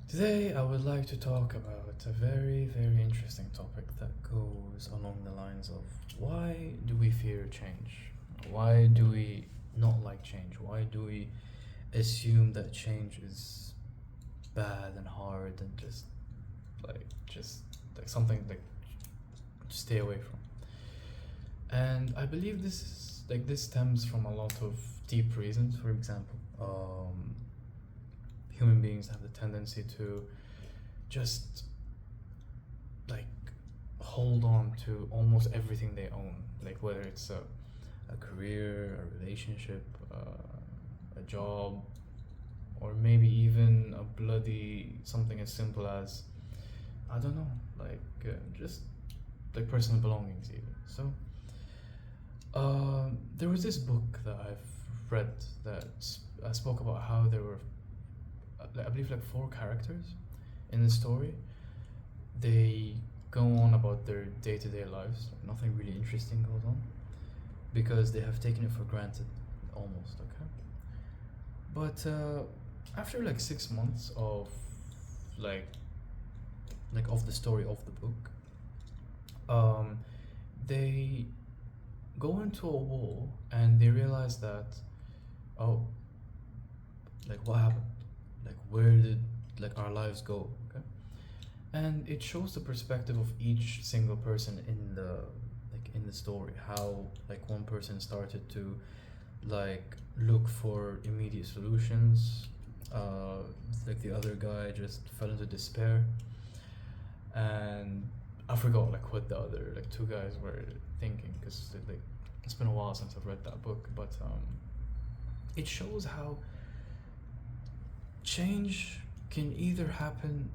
Today, I would like to talk about a very, very interesting topic that goes along the lines of why do we fear change? Why do we not like change? Why do we assume that change is bad and hard and just like something like to stay away from? And I believe this stems from a lot of deep reasons. For example, human beings have the tendency to just like hold on to almost everything they own, like whether it's a career, a relationship, a job, or maybe even a bloody something as simple as, I don't know, just like personal belongings even. So there was this book that I've read that spoke about how there were I believe like four characters in the story. They go on about their day-to-day lives, nothing really interesting goes on because they have taken it for granted almost. Okay, but after like 6 months of like of the story of the book, um they go into a wall and they realize that, oh, like what happened, like where did like our lives go? Okay, and it shows the perspective of each single person in the story, how like one person started to like look for immediate solutions, uh like the other guy just fell into despair, and I forgot like what the other like two guys were thinking because like it's been a while since I've read that book, but it shows how change can either happen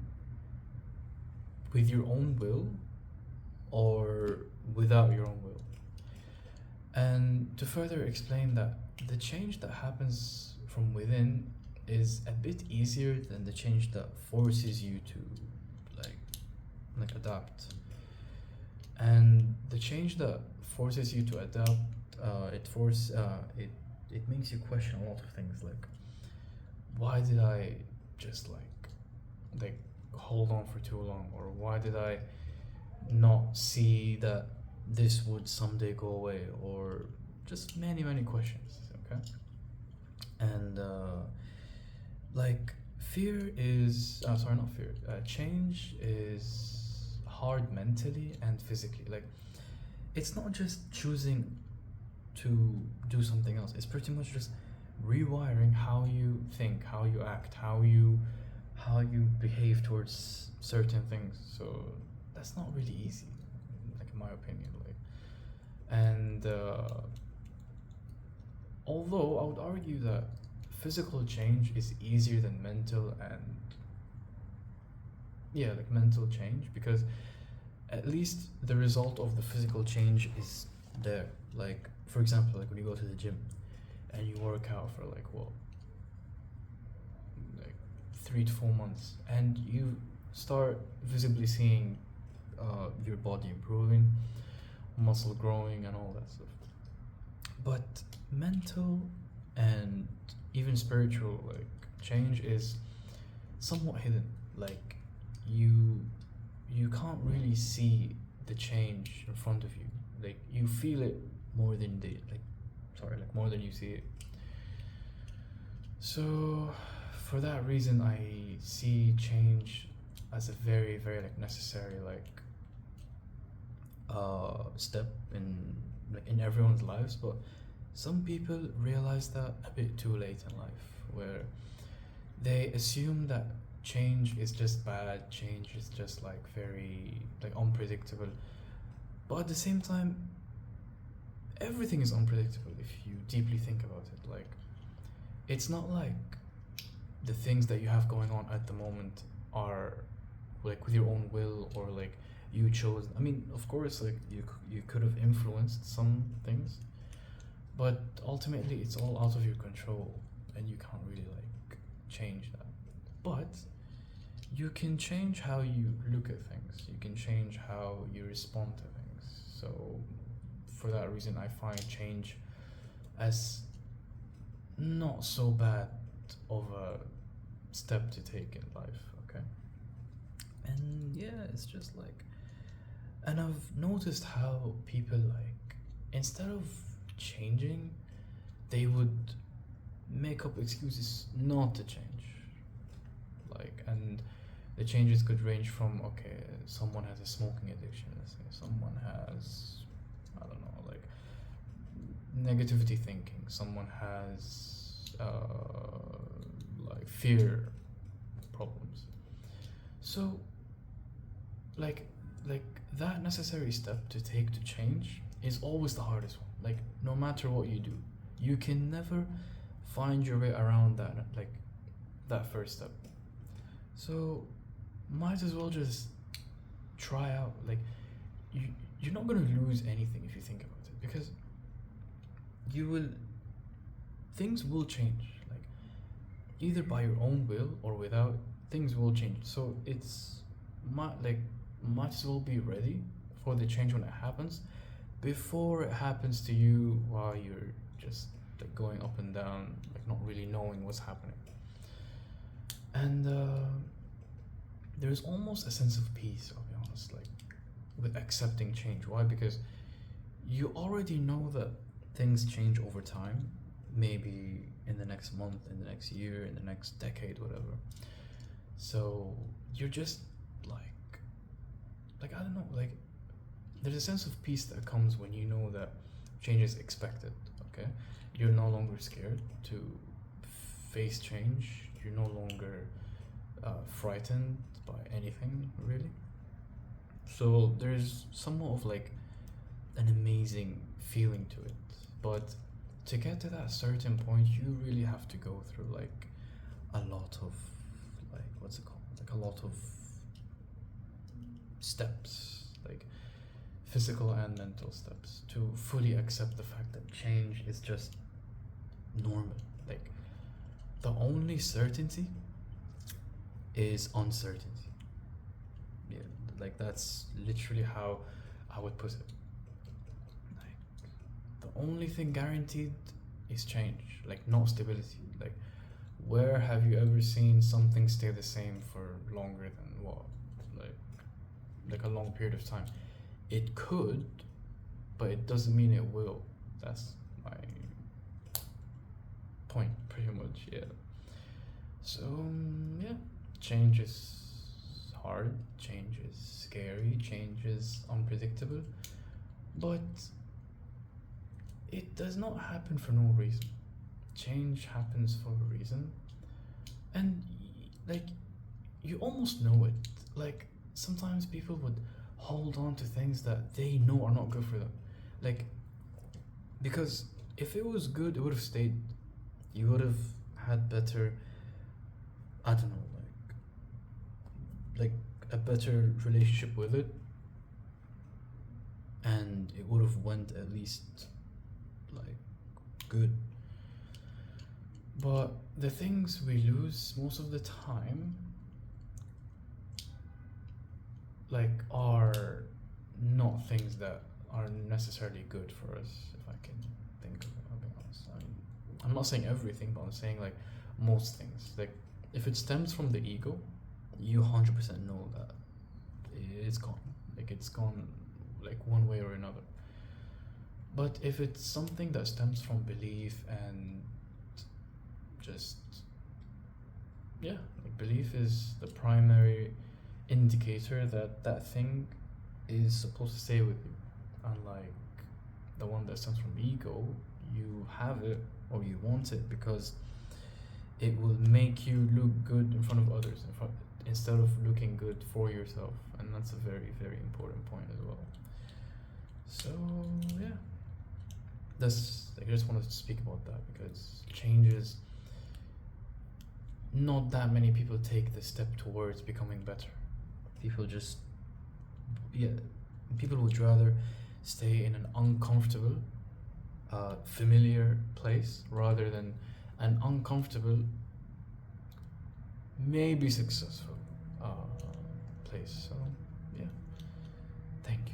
with your own will or without your own will. And to further explain that, the change that happens from within is a bit easier than the change that forces you to like adapt. And the change that forces you to adapt, it makes you question a lot of things, like why did I just like hold on for too long, or why did I not see that this would someday go away, or just many questions. Okay, and like fear is sorry, not fear, change is hard mentally and physically. Like it's not just choosing to do something else, it's pretty much just rewiring how you think, how you act, how you behave towards certain things. So that's not really easy, like in my opinion. Like, and although I would argue that physical change is easier than mental, and yeah, like mental change, because at least the result of the physical change is there. Like for example, like when you go to the gym and you work out for like what, like 3 to 4 months, and you start visibly seeing your body improving, muscle growing, and all that stuff. But mental and even spiritual like change is somewhat hidden. Like you you can't really see the change in front of you. Like you feel it more than they like sorry, like more than you see it. So for that reason, I see change as a very, very like necessary step in everyone's lives. But some people realize that a bit too late in life, where they assume that change is just bad, change is just like very like unpredictable. But at the same time, everything is unpredictable if you deeply think about it. Like it's not like the things that you have going on at the moment are like with your own will, or like you chose. I mean, of course, like you could have influenced some things, but ultimately it's all out of your control, and you can't really like change that. But you can change how you look at things, you can change how you respond to things. So for that reason, I find change as not so bad of a step to take in life. Okay, and yeah, it's just like, and I've noticed how people like, instead of changing, they would make up excuses not to change. Like, and the changes could range from, okay, someone has a smoking addiction, let's say, someone has, I don't know, like negativity thinking, someone has like fear problems. So like like that necessary step to take to change is always the hardest one. Like, no matter what you do, you can never find your way around that, like that first step. So might as well just try out. Like, you you're not gonna lose anything if you think about it, because you will things will change. Like, either by your own will or without, things will change. So it's might as well be ready for the change when it happens, before it happens to you while you're just like going up and down, like not really knowing what's happening. And there's almost a sense of peace, I'll be honest, like with accepting change. Why? Because you already know that things change over time, maybe in the next month, in the next year, in the next decade, whatever. So you're just like I don't know, like there's a sense of peace that comes when you know that change is expected. Okay, you're no longer scared to face change. You're no longer frightened by anything really. So there's somewhat of like an amazing feeling to it. But to get to that certain point, you really have to go through like a lot of, like, what's it called? Like a lot of steps, like physical and mental steps, to fully accept the fact that change is just normal. Like, the only certainty is uncertainty. Yeah, like that's literally how I would put it. Like, the only thing guaranteed is change, like no stability. Like, where have you ever seen something stay the same for longer than what? Like a long period of time. It could, but it doesn't mean it will. That's my point, pretty much. Yeah. So yeah, change is hard. Change is scary. Change is unpredictable, but it does not happen for no reason. Change happens for a reason, and like you almost know it. Like, sometimes people would hold on to things that they know are not good for them, like, because if it was good, it would have stayed. You would have had better, I don't know, like a better relationship with it, and it would have went at least like good. But the things we lose most of the time, like, are not things that are necessarily good for us, if I can think of it, I'll be honest. I mean, I'm not saying everything, but I'm saying like most things. Like, if it stems from the ego, you 100% know that it's gone. Like, it's gone, like, one way or another. But if it's something that stems from belief and just, yeah, like, belief is the primary indicator that that thing is supposed to stay with you. Unlike the one that stems from ego, you have it or you want it because it will make you look good in front of others, instead of looking good for yourself. And that's a very, very important point as well. So yeah, that's, I just wanted to speak about that, because changes, not that many people take the step towards becoming better. People just, yeah, people would rather stay in an uncomfortable, familiar place, rather than an uncomfortable, maybe successful place. So yeah, thank you.